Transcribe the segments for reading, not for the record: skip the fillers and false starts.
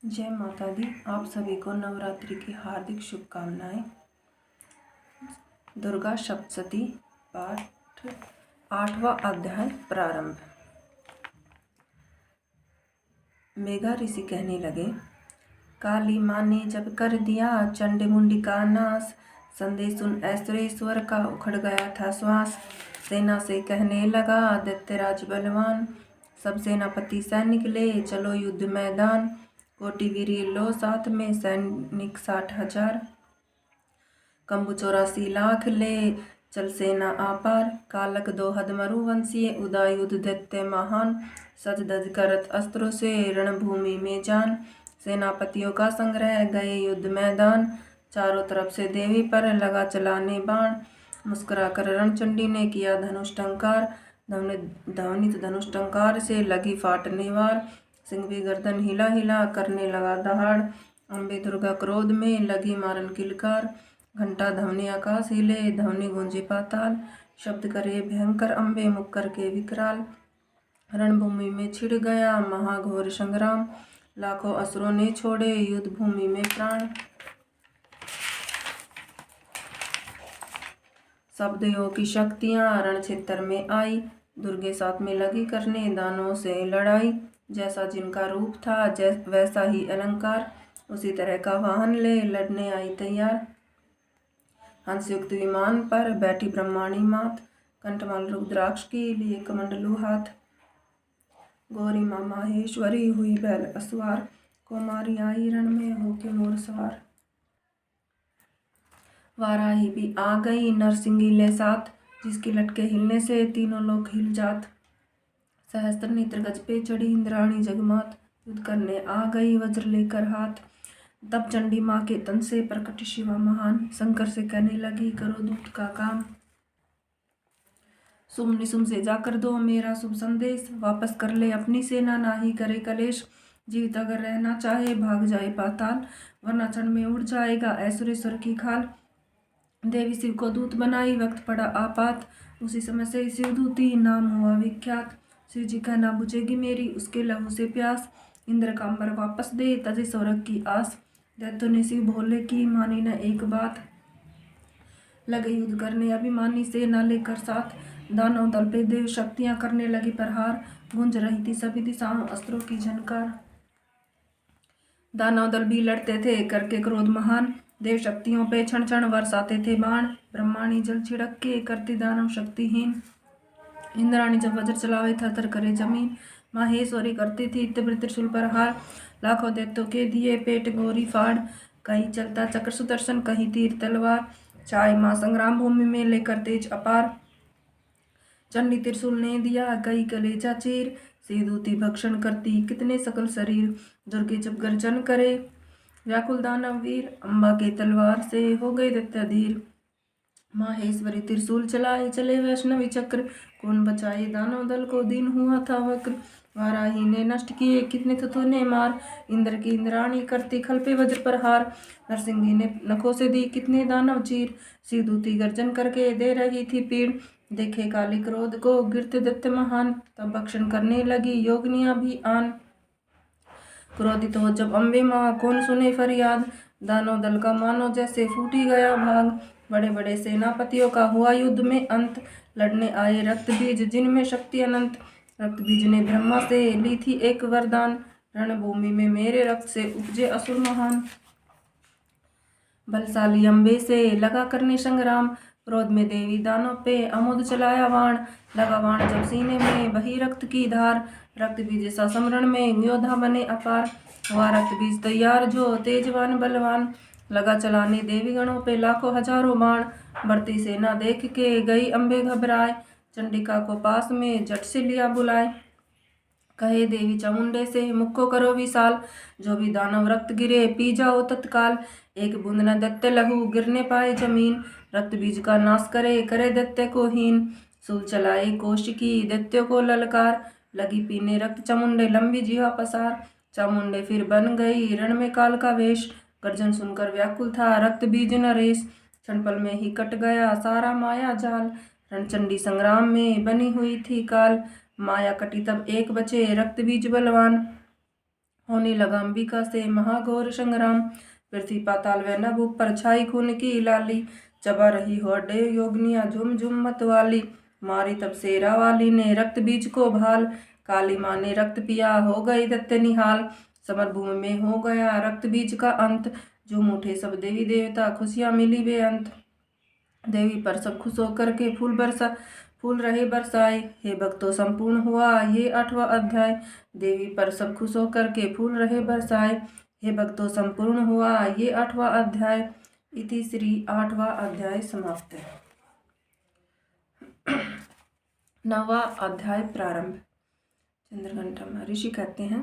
जय माता दी। आप सभी को नवरात्रि की हार्दिक शुभकामनाएं। दुर्गा सप्तशती पाठ 8वां अध्याय प्रारंभ। मेघा ऋषि कहने लगे, काली माँ ने जब कर दिया चंडी मुंडी का नाश, संदेश सुन ऐश्वरेश्वर का उखड़ गया था श्वास। सेना से कहने लगा दैत्यराज बलवान, सब सेनापति सैनिक ले चलो युद्ध मैदान। कोटि वीर लो साथ में सैनिक 60,000, कंबु 84 लाख ले चल सेना आपार। कालक दोहद मरुवंशीय उदायुध दैत्य महान, सज धज करत अस्त्रों से रणभूमि में जान। सेनापतियों का संग्रह गए युद्ध मैदान, चारों तरफ से देवी पर लगा चलाने बाण। मुस्कुरा कर रणचंडी ने किया धनुष टंकार, ध्वनित धनुष टंकार से लगी फाटने वार। सिंह भी गर्दन हिला हिला करने लगा दहाड़, अम्बे दुर्गा क्रोध में लगी मारन किलकार। घंटा ध्वनि आकाश हिले ध्वनि गूंजे पाताल, शब्द करे भयंकर अम्बे मुख करके विकराल। रणभूमि में छिड़ गया महाघोर संग्राम, लाखों असुरों ने छोड़े युद्ध भूमि में प्राण। शब्दों की शक्तियां रण क्षेत्र में आई, दुर्गे साथ में लगी करने दानों से लड़ाई। जैसा जिनका रूप था वैसा ही अलंकार, उसी तरह का वाहन ले लड़ने आई तैयार। हंसयुक्त विमान पर बैठी ब्रह्माणी मात, कंठमाल रुद्राक्ष की लिए कमंडलू हाथ। गौरी माँ माहेश्वरी हुई बैल असवार, कुमारी आई रण में होके मोर सवार। वाराही भी आ गई नरसिंगी ले साथ, जिसकी लटके हिलने से तीनों लोग हिल जात। सहस्त्र नेत्र गज पे चढ़ी इंद्राणी जगमात, युद्ध करने आ गई वज्र लेकर हाथ। तब चंडी माँ के तन से प्रकट शिवा महान, शंकर से कहने लगी करो दूत का काम। सुम निसुम से जाकर दो मेरा शुभ संदेश, वापस कर ले अपनी सेना नाही करे कलेश। जीवित अगर रहना चाहे भाग जाए पाताल, वरना क्षण में उड़ जाएगा ऐश्वरेश्वर की खाल। देवी शिव को दूत बनाई वक्त पड़ा आपात, उसी समय से शिवदूती नाम हुआ विख्यात। शिव जी का ना बुझेगी मेरी उसके लहू से प्यास, इंद्र का अंबर वापस दे तजे स्वर्ग की आस। दैत्यों ने शिव भोले की मानी न एक बात, लगे युद्ध करने अभिमानी से न लेकर साथ। दानव दल पे देव शक्तियां करने लगी प्रहार, गूंज रही थी सभी दिशाओं अस्त्रों की झनकार। दानव दल भी लड़ते थे करके क्रोध महान, देव शक्तियों पे क्षण क्षण बरसाते थे बाण। ब्रह्माणी जल छिड़क के करती दानव शक्तिहीन, इंद्राणी जब वज्र चलावे थरथर करे जमीन। माहेश्वरी करती थी तीव्र त्रिशूल पर हार, लाखों दैत्यों के दिए पेट गोरी फाड़। कहीं चलता चक्र सुदर्शन कहीं तीर तलवार, छाई माँ संग्राम भूमि में लेकर तेज अपार। चंडी त्रिशूल ने दिया कई कलेजा चीर, सीधूती भक्षण करती कितने सकल शरीर। दुर्गे जब गर्जन करे व्याकुल दानव वीर, अम्बा के तलवार से हो गए दैत्य धीर। माहेश्वरी त्रिशूल चलाए चले वैष्णवी चक्र, कौन बचाए दानव दल को दिन हुआ था वक्र। वाराही ने नष्ट किए कितने तूने मार, इंद्र की इंद्राणी करती खल पे वज्र पर हार। नरसिंही ने नखों से दी कितने दानव चीर, शिवदूती गर्जन करके दे रही थी पीड़। देखे काली क्रोध को गिरते दैत्य महान, तब भक्षण करने लगी योगनियां भी आन। क्रोधित हो जब अम्बे माँ कौन सुने फरियाद, दानव दल का मानो जैसे फूटी गया भाग। बड़े बड़े सेनापतियों का हुआ युद्ध में अंत, लड़ने आए रक्त बीज जिनमें शक्ति अनंत। रक्त बीज ने ब्रह्मा से ली थी एक वरदान, रणभूमि में मेरे रक्त से उपजे असुर महान। बलशाली अम्बे से लगा करने संग्राम, क्रोध में देवी दानव पे अमोद चलाया बाण। लगा बाण जब सीने में बही रक्त की धार, रक्त बीज सा समरण में योद्धा बने अपार। हुआ रक्त बीज तैयार जो तेजवान बलवान, लगा चलाने देवी गणों पे लाखों हजारों बाण। बढ़ती सेना देख के गई अम्बे घबराए, चंडिका को पास में झट से लिया बुलाए। कहे देवी चामुंडे से मुख को करो विशाल, जो भी दानव रक्त गिरे पी जाओ तत्काल। एक बूंद न दैत्य लहू गिरने पाए जमीन, रक्त बीज का नाश करे करे दैत्य को हीन। सूल चलाए कौशिकी दैत्यों को ललकार, लगी पीने रक्त चामुंडे लंबी जीवा पसार। चामुंडे फिर बन गई रण में काल का वेश, गर्जन सुनकर व्याकुल था रक्त बीज नरेश। क्षण पल में ही कट गया सारा माया जाल, रणचंडी संग्राम में बनी हुई थी काल। माया कटी तब एक बचे रक्त बीज बलवान, होने लगा अंबिका से महाघोर संग्राम। पृथ्वी पाताल व नभ ऊपर छाई खून की लाली। चबा रही होडे योगनिया झुम झुम मतवाली। मारी तब शेरा वाली ने रक्त बीज को भाल। काली माँ ने रक्त पिया हो गई दत्त निहाल। समर भूमि में हो गया रक्त बीज का अंत। झूम उठे सब देवी देवता खुशियां मिली बेअंत। देवी पर सब खुश होकर के फूल रहे बरसाए। हे भक्तों संपूर्ण हुआ ये 8वां अध्याय। देवी पर सब खुश होकर के फूल रहे बरसाए। हे भक्तों संपूर्ण हुआ ये 8वां अध्याय। इति श्री 8वां अध्याय समाप्त। 9वां अध्याय प्रारंभ। चंद्रघंटा महर्षि कहते हैं,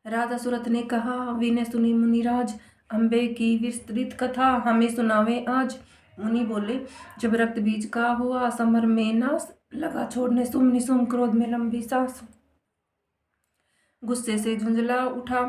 राजा सुरथ ने कहा, विने सुनी मुनिराज, अम्बे की विस्तृत कथा हमें सुनावे आज। मुनि बोले, जब रक्त बीज का हुआ समर में नाश, लगा छोड़ने सुम निसुम क्रोध में लंबी सांस। गुस्से से झुंझला उठा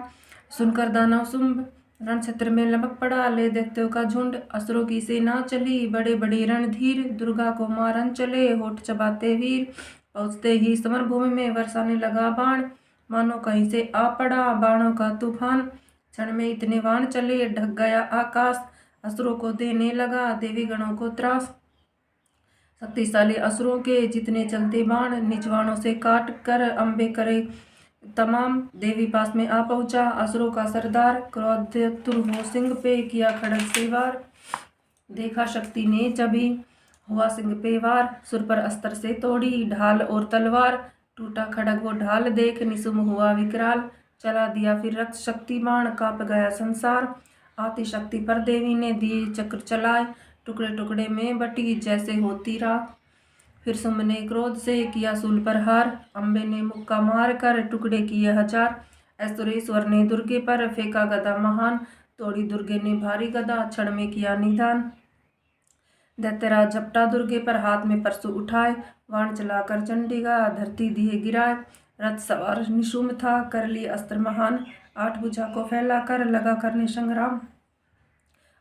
सुनकर दानव शुंभ, रण क्षेत्र में लपक पड़ा ले दैत्यों का झुंड। असुरों की सेना चली बड़े बड़े रणधीर, दुर्गा को मारन चले होठ चबाते वीर। पहुंचते ही समर भूमि में बरसाने लगा बाण, मानो कहीं से आ पड़ा बाणों का तूफान। क्षण में इतने बाण चले ढक गया आकाश, असुरों को देने लगा देवी गणों को त्रास। शक्तिशाली असुरों के जितने चलते बाण, निज बाणों से काट कर अम्बे करे तमाम। देवी पास में आ पहुंचा असुरों का सरदार, क्रोधातुर हो सिंह पे किया खड्ग से वार। देखा शक्ति ने जभी हुआ सिंह पे वार, सुर पर अस्त्र से तोड़ी ढाल और तलवार। टूटा खड्ग वो ढाल देख निशुम हुआ विकराल, चला दिया फिर रक्त शक्ति बाण कांप गया संसार। आती शक्ति पर देवी ने दिए चक्र चलाए, टुकड़े टुकड़े में बटी जैसे होती राख। फिर सुम ने क्रोध से किया शूल पर हार, अम्बे ने मुक्का मार कर टुकड़े किए हजार। ऐश्वरेश्वर ने दुर्गे पर फेंका गदा महान, तोड़ी दुर्गे ने भारी गदा क्षण में किया निदान। दैत्यराज झपटा दुर्गे पर हाथ में परशु उठाए, बाण चलाकर चंडी का धरती दिए गिराए। रथ सवार निशुम था कर ली अस्त्र महान, 8 भुजा को फैला कर लगा करने संग्राम।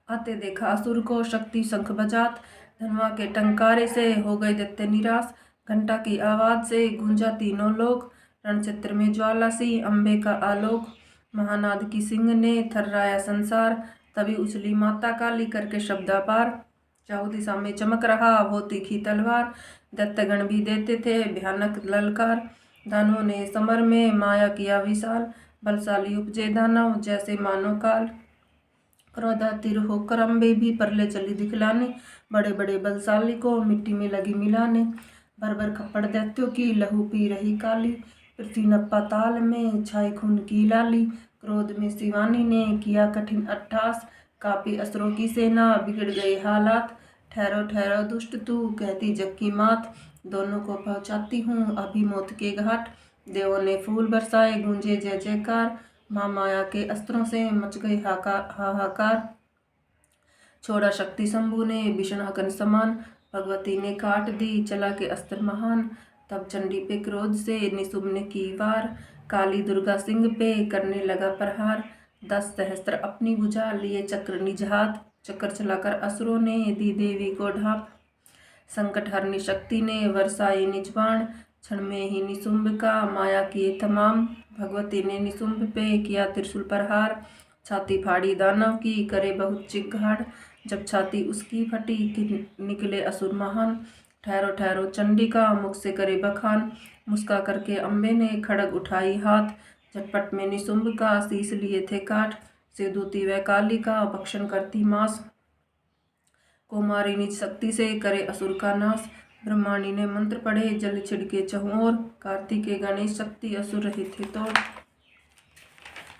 आते देखा असुर को शक्ति शंख बजात, धनवा के टंकारे से हो गए दैत्य निराश। घंटा की आवाज से गूंजा तीनों लोक, रण क्षेत्र में ज्वाला सी अम्बे का आलोक। महानाद की सिंह ने थर्राया संसार, तभी उछली माता काली करके शब्दापार। चारों दिशा में चमक रहा वो तीखी तलवार, दैत्यगण भी देते थे भयानक ललकार। दानवों ने समर में माया किया विशाल, बलशाली उपजे दानव जैसे मानो काल। क्रोधातिर होकर अम्बे भी परले चली दिखलाने, बड़े बड़े बलशाली को मिट्टी में लगी मिलाने। भर भर खप्पड़ दैत्यों की लहू पी रही काली, पृथ्वी न पाताल में छाई खून की लाली। क्रोध में शिवानी ने किया कठिन अट्ठास, कापी असुरों की सेना बिगड़ गए हालात। ठहरो ठहरो दुष्ट तू कहती जग की मात, दोनों को पहुंचाती हूँ अभी मौत के घाट। देवों ने फूल बरसाए गूंजे जय जयकार, माँ माया के अस्त्रों से मच गई हाहाकार। छोड़ा शक्ति शंभु ने भीषण अग्नि समान, भगवती ने काट दी चला के अस्त्र महान। तब चंडी पे क्रोध से निशुम्भ ने की वार, काली दुर्गा सिंह पे करने लगा प्रहार। 10 सहस्त्र अपनी भुजा लिए चक्र निज हाथ, चक्कर चलाकर असुरों ने दी देवी को ढाप। संकट हरनी शक्ति ने वर्षाई निज बाण, क्षण में ही निशुम्भ का माया किए तमाम। भगवती ने निशुम्भ पे किया त्रिशूल प्रहार, छाती फाड़ी दानव की करे बहुत चिघाड़। जब छाती उसकी फटी कि निकले असुर महान, ठहरो ठहरो चंडिका मुख से करे बखान। मुस्का करके अम्बे ने खड्ग उठाई हाथ, झटपट में निशुम्भ का शीश लिए थे काट। शिवदूती व काली का भक्षण करती मास, कुमारी निज शक्ति से करे असुर का नाश। ब्रह्माणी ने मंत्र पढ़े जल छिड़के चहुं ओर, कार्तिकेय गणेश शक्ति असुर रहे थे तोड़।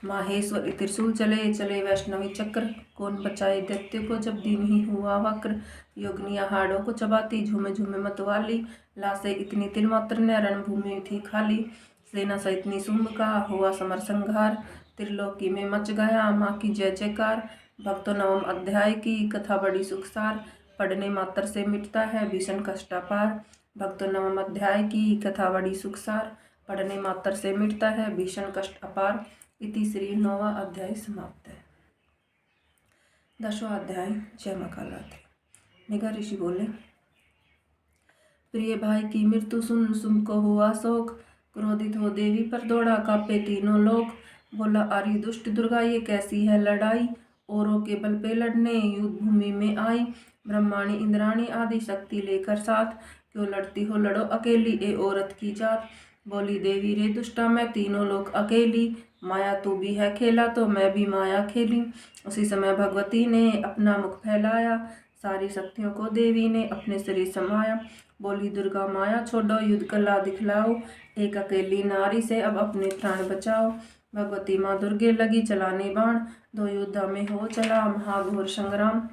माहेश्वरी त्रिशूल चले चले वैष्णवी चक्र, कौन बचाए दैत्य को जब दिन ही हुआ वक्र। योगनिया हाड़ों को चबाती झूमे झूमे मतवाली, लाशें इतनी तिलमात्र न रणभूमि थी खाली। सेना सहित निशुम्भ का हुआ समर संहार, त्रिलोकी में मच गया माँ की जय जयकार। भक्तों 9वें अध्याय की कथा बड़ी सुखसार, पढ़ने मात्र से मिटता है भीषण कष्टापार। भक्तों 9वें अध्याय की कथा बड़ी सुखसार, पढ़ने मात्र से मिटता है भीषण कष्ट अपार। इति श्री 9वां अध्याय समाप्त है। 10वां अध्याय जय मां काला थे। मेघा ऋषि बोले, प्रिय भाई की मृत्यु सुन शुंभ को हुआ शोक, क्रोधित हो देवी पर दौड़ा कांपे तीनों लोक। बोला आर्य दुष्ट दुर्गा ये कैसी है लड़ाई, औरों के बल पे लड़ने युद्ध भूमि में आई। ब्रह्माणी इंद्राणी आदि शक्ति लेकर साथ, क्यों लड़ती हो लड़ो अकेली ए औरत की जात। बोली देवी रे दुष्टा मैं तीनों लोग अकेली, माया तू भी है खेला तो मैं भी माया खेली। उसी समय भगवती ने अपना मुख फैलाया, सारी शक्तियों को देवी ने अपने शरीर समाया। बोली दुर्गा माया छोड़ो युद्ध कला दिखलाओ, एक अकेली नारी से अब अपने प्राण बचाओ। भगवती माँ दुर्गे लगी चलाने बाण, दो योद्धा में हो चला महाघोर संग्राम।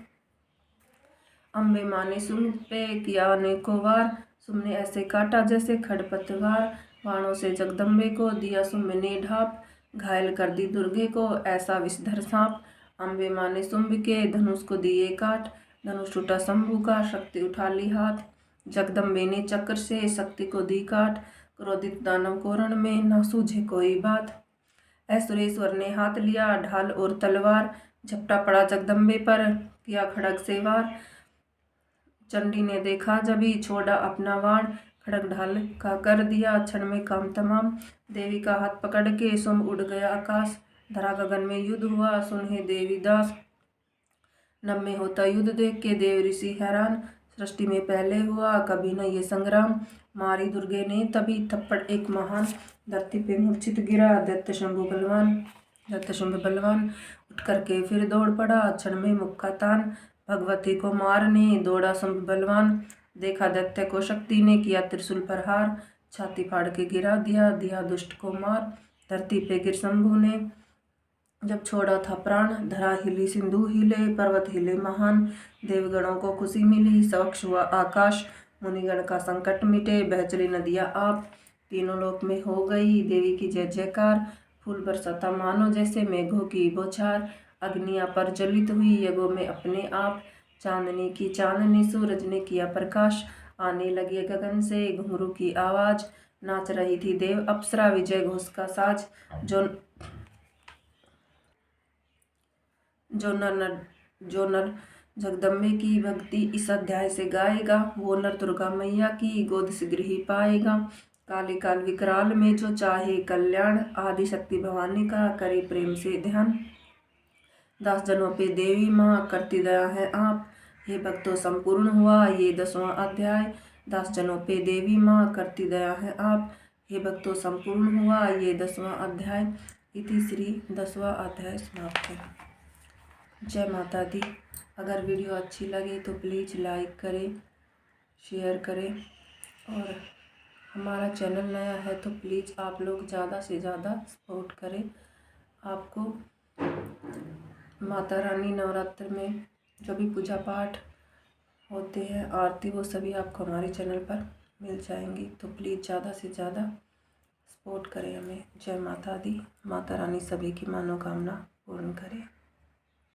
अम्बे माँ ने सुम पे किया अनेकों वार, सुम ने ऐसे काटा जैसे खड़पतवार। बाणों से जगदम्बे को दिया सुम ने ढाप, घायल कर दी दुर्गे को ऐसा विषधर सांप। अम्बे माँ ने सुम्ब के धनुष को दिए काट, धनुष टूटा शंभु का शक्ति उठा ली हाथ। जगदम्बे ने चक्र से शक्ति को दी काट, क्रोधित दानव को रण में न सूझे कोई बात। ऐश्वरेश्वर ने हाथ लिया ढाल और तलवार, झपटा पड़ा जगदम्बे पर किया खड़ग से वार। चंडी ने देखा जभी छोड़ा अपना वाण, खड़ग ढाल का कर दिया क्षण में काम तमाम। देवी का हाथ पकड़ के सुम उड़ गया आकाश, धरा गगन में युद्ध हुआ सुन हे देवी दास। नभ में होता युद्ध देख के देव ऋषि हैरान, सृष्टि में पहले हुआ कभी न ये संग्राम। मारी दुर्गे ने तभी थप्पड़ एक महान, धरती पे मूर्छित गिरा दैत्य शंभु बलवान। दैत्य शंभु बलवान उठ करके फिर दौड़ पड़ा क्षण में मुक्का तान। भगवती को मारने दौड़ा शंभु बलवान, देखा दैत्य को शक्ति ने किया त्रिशूल प्रहार। छाती फाड़ के गिरा दिया दिया दुष्ट को मार, धरती पे गिर शंभु ने जब छोड़ा था प्राण। धरा हिली सिंधु हिले पर्वत हिले महान, देवगणों को खुशी मिली स्वच्छ हुआ आकाश। मुनिगण का संकट मिटे बह चली नदियाँ आप, तीनों लोक में हो गई देवी की जय जयकार। फूल बरसाता मानो जैसे मेघों की बौछार, अग्नियाँ पर जलित हुई यज्ञों में अपने आप। चांदनी की चांदनी सूरज ने किया प्रकाश, आने लगी गगन से घुंघरू की आवाज। नाच रही थी देव अप्सरा विजय घोष का साज, जो नर जगदम्बे की भक्ति इस अध्याय से गाएगा, वो नर दुर्गा मैया की गोद शीघ्र ही पाएगा। काले काल विकराल में जो चाहे कल्याण, आदि शक्ति भवानी का करे प्रेम से ध्यान। दास जनों पे देवी माँ करती दया है आप, हे भक्तों संपूर्ण हुआ ये 10वां अध्याय। दास जनों पे देवी माँ करती दया है आप, हे भक्तों संपूर्ण हुआ ये 10वां अध्याय। इति श्री 10वां अध्याय समाप्त है। जय माता दी। अगर वीडियो अच्छी लगे तो प्लीज़ लाइक करें, शेयर करें, और हमारा चैनल नया है तो प्लीज़ आप लोग ज़्यादा से ज़्यादा सपोर्ट करें। आपको माता रानी नवरात्र में जो भी पूजा पाठ होते हैं, आरती, वो सभी आपको हमारे चैनल पर मिल जाएंगी। तो प्लीज़ ज़्यादा से ज़्यादा सपोर्ट करें हमें। जय माता दी। माता रानी सभी की मनोकामना पूर्ण करे।